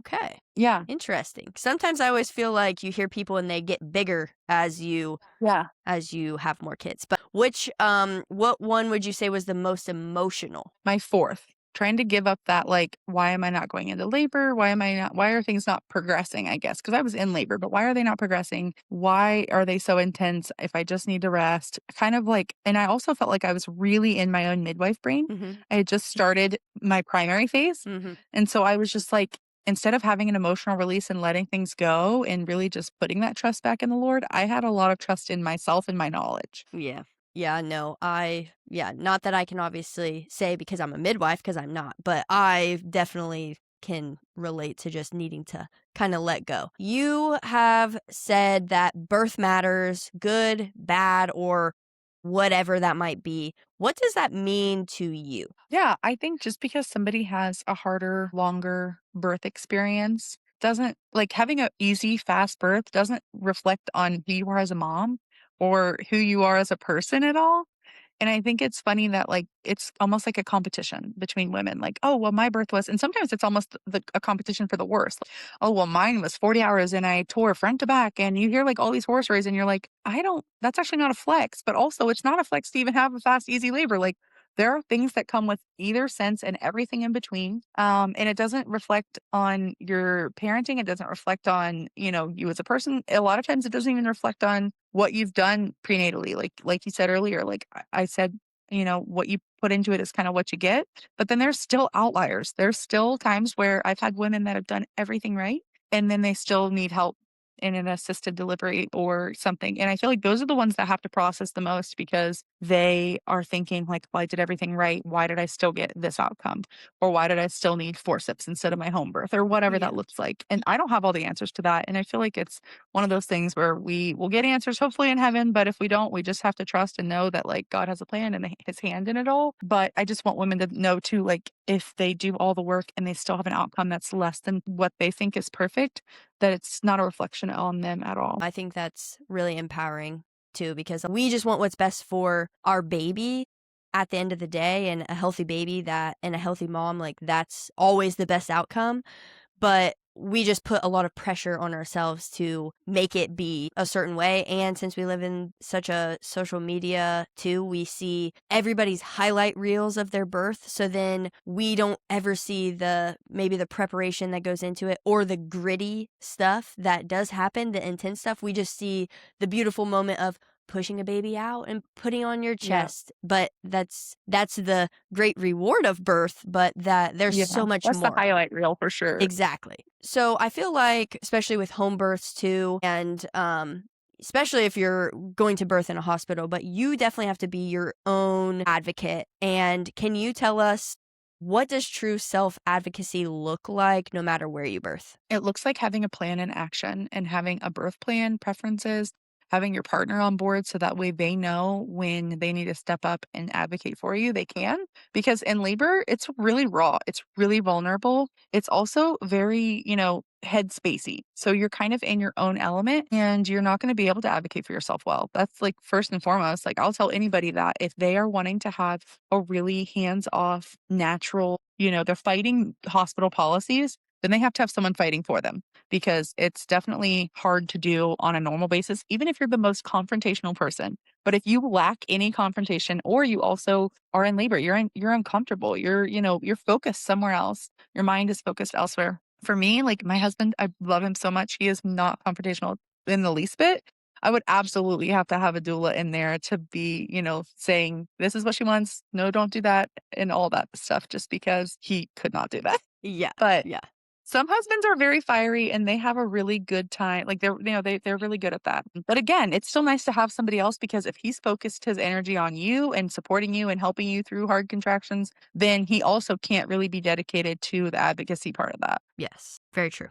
okay. Yeah, Interesting. Sometimes I always feel like you hear people and they get bigger yeah. as you have more kids. But which what one would you say was the most emotional? My fourth, trying to give up that, like, why am I not going into labor? Why are things not progressing, I guess? Because I was in labor, but why are they not progressing? Why are they so intense if I just need to rest? Kind of like, and I also felt like I was really in my own midwife brain. Mhm. I had just started my primary phase. Mhm. And so I was just like, instead of having an emotional release and letting things go and really just putting that trust back in the Lord, I had a lot of trust in myself and my knowledge. Yeah. Yeah, no. Not that I can obviously say because I'm a midwife because I'm not, but I definitely can relate to just needing to kind of let go. You have said that birth matters, good, bad, or whatever that might be. What does that mean to you? Yeah, I think just because somebody has a harder, longer birth experience doesn't like having a easy, fast birth doesn't reflect on who you are as a mom or who you are as a person at all. And I think it's funny that, like, it's almost like a competition between women. Like, "Oh, well, my birth was," and sometimes it's almost a competition for the worst. "Oh, well, mine was 40 hours and I tore front to back," and you hear, like, all these horror stories and you're like, "I don't that's actually not a flex," but also it's not a flex to even have a fast, easy labor. Like, there are things that come with either sense and everything in between. And it doesn't reflect on your parenting. It doesn't reflect on, you as a person. A lot of times it doesn't even reflect on what you've done prenatally. Like you said earlier, like I said, what you put into it is kind of what you get. But then there's still outliers. There's still times where I've had women that have done everything right and then they still need help in an assisted delivery or something. And I feel like those are the ones that have to process the most because they are thinking like, well, I did everything right. Why did I still get this outcome? Or why did I still need forceps instead of my home birth or whatever Yeah. that looks like? And I don't have all the answers to that. And I feel like it's one of those things where we will get answers hopefully in heaven. But if we don't, we just have to trust and know that like God has a plan and his hand in it all. But I just want women to know too, like if they do all the work and they still have an outcome that's less than what they think is perfect, that it's not a reflection on them at all. I think that's really empowering too because we just want what's best for our baby at the end of the day and a healthy baby that and a healthy mom like that's always the best outcome. But we just put a lot of pressure on ourselves to make it be a certain way. And since we live in such a social media too, we see everybody's highlight reels of their birth. So then we don't ever see maybe the preparation that goes into it or the gritty stuff that does happen, the intense stuff. We just see the beautiful moment of pushing a baby out and putting on your Yeah. chest. But that's the great reward of birth, but that there's Yeah. so much That's the more. highlight reel for sure. Exactly. So I feel like, especially with home births too, and especially if you're going to birth in a hospital, but you definitely have to be your own advocate. And can you tell us what does true self-advocacy look like no matter where you birth? It looks like having a plan in action and having a birth plan, preferences, having your partner on board so that way they know when they need to step up and advocate for you, they can. Because in labor, it's really raw, it's really vulnerable. It's also very, head spacey. So you're kind of in your own element and you're not going to be able to advocate for yourself well. That's like first and foremost. Like I'll tell anybody that if they are wanting to have a really hands off, natural, they're fighting hospital policies, then they have to have someone fighting for them because it's definitely hard to do on a normal basis, even if you're the most confrontational person. But if you lack any confrontation or you also are in labor, you're uncomfortable, you're focused somewhere else. Your mind is focused elsewhere. For me, like my husband, I love him so much. He is not confrontational in the least bit. I would absolutely have to have a doula in there to be, saying, this is what she wants. No, don't do that. And all that stuff, just because he could not do that. Yeah. But Yeah. some husbands are very fiery and they have a really good time. Like they're really good at that. But again, it's still nice to have somebody else because if he's focused his energy on you and supporting you and helping you through hard contractions, then he also can't really be dedicated to the advocacy part of that. Yes. Very true.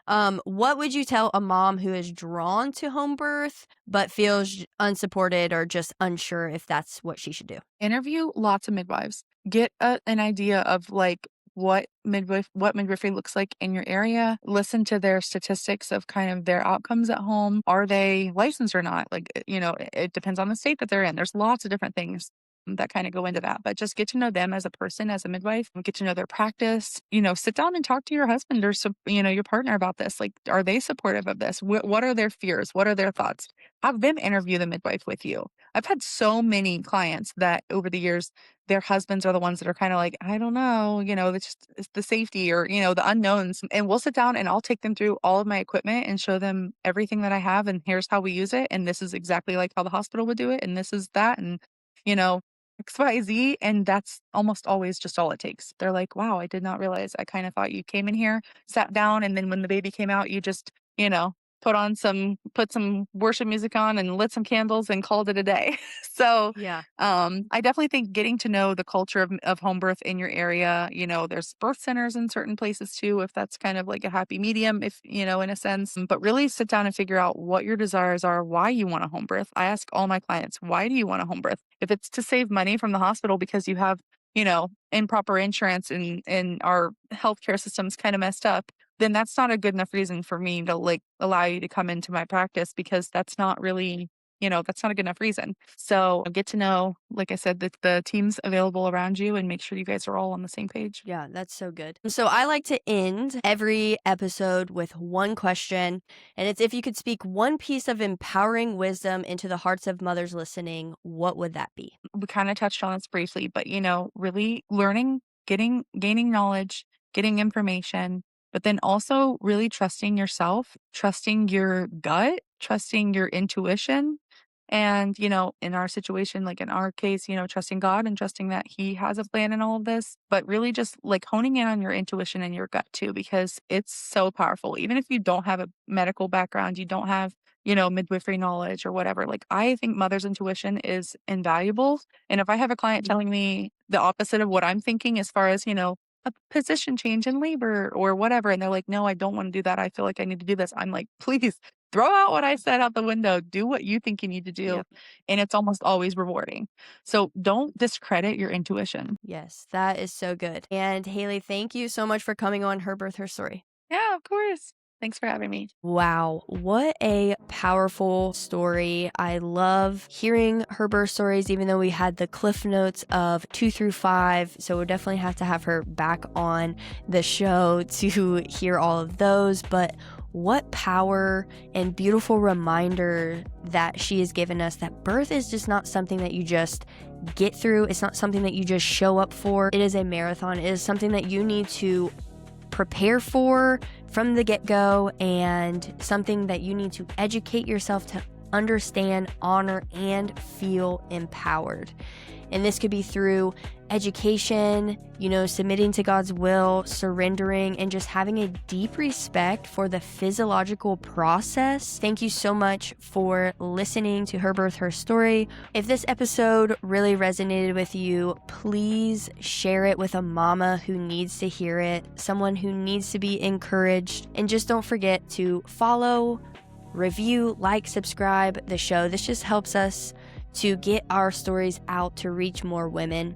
What would you tell a mom who is drawn to home birth but feels unsupported or just unsure if that's what she should do? Interview lots of midwives. Get an idea of like what midwifery looks like in your area. Listen to their statistics of kind of their outcomes at home. Are they licensed or not? Like, it depends on the state that they're in. There's lots of different things that kind of go into that. But just get to know them as a person, as a midwife, get to know their practice. Sit down and talk to your husband or your partner about this. Like, are they supportive of this? What are their fears? What are their thoughts? Have them interview the midwife with you. I've had so many clients that over the years, their husbands are the ones that are kind of like, I don't know, it's the safety or, the unknowns. And we'll sit down and I'll take them through all of my equipment and show them everything that I have. And here's how we use it. And this is exactly like how the hospital would do it. And this is that. And, you know, XYZ. And that's almost always just all it takes. They're like, wow, I did not realize. I kind of thought you came in here, sat down. And then when the baby came out, you just, put some worship music on and lit some candles and called it a day. So Yeah. I definitely think getting to know the culture of home birth in your area, there's birth centers in certain places too, if that's kind of like a happy medium, if, in a sense, but really sit down and figure out what your desires are, why you want a home birth. I ask all my clients, why do you want a home birth? If it's to save money from the hospital because you have, improper insurance and our healthcare system's kind of messed up, then that's not a good enough reason for me to like allow you to come into my practice because that's not really, that's not a good enough reason. So get to know, like I said, the teams available around you and make sure you guys are all on the same page. Yeah, that's so good. So I like to end every episode with one question, and it's if you could speak one piece of empowering wisdom into the hearts of mothers listening, what would that be? We kind of touched on this briefly, but really learning, gaining knowledge, getting information, but then also really trusting yourself, trusting your gut, trusting your intuition. And, in our situation, like in our case, trusting God and trusting that He has a plan in all of this, but really just like honing in on your intuition and your gut too, because it's so powerful. Even if you don't have a medical background, you don't have, midwifery knowledge or whatever. Like I think mother's intuition is invaluable. And if I have a client telling me the opposite of what I'm thinking as far as, a position change in labor or whatever, and they're like, no, I don't want to do that. I feel like I need to do this. I'm like, please throw out what I said out the window. Do what you think you need to do. Yep. And it's almost always rewarding. So don't discredit your intuition. Yes, that is so good. And Haley, thank you so much for coming on Her Birth, Her Story. Yeah, of course. Thanks for having me. Wow, what a powerful story. I love hearing her birth stories, even though we had the cliff notes of 2 through 5. So we'll definitely have to have her back on the show to hear all of those. But what power and beautiful reminder that she has given us that birth is just not something that you just get through. It's not something that you just show up for. It is a marathon. It is something that you need to prepare for from the get-go and something that you need to educate yourself to understand, honor, and feel empowered. And this could be through education, submitting to God's will, surrendering, and just having a deep respect for the physiological process. Thank you so much for listening to Her Birth, Her Story. If this episode really resonated with you, please share it with a mama who needs to hear it, someone who needs to be encouraged. And just don't forget to follow, review, like, subscribe the show. This just helps us to get our stories out to reach more women.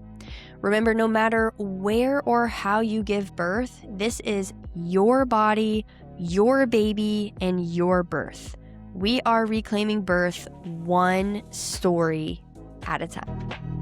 Remember, no matter where or how you give birth, this is your body, your baby, and your birth. We are reclaiming birth one story at a time.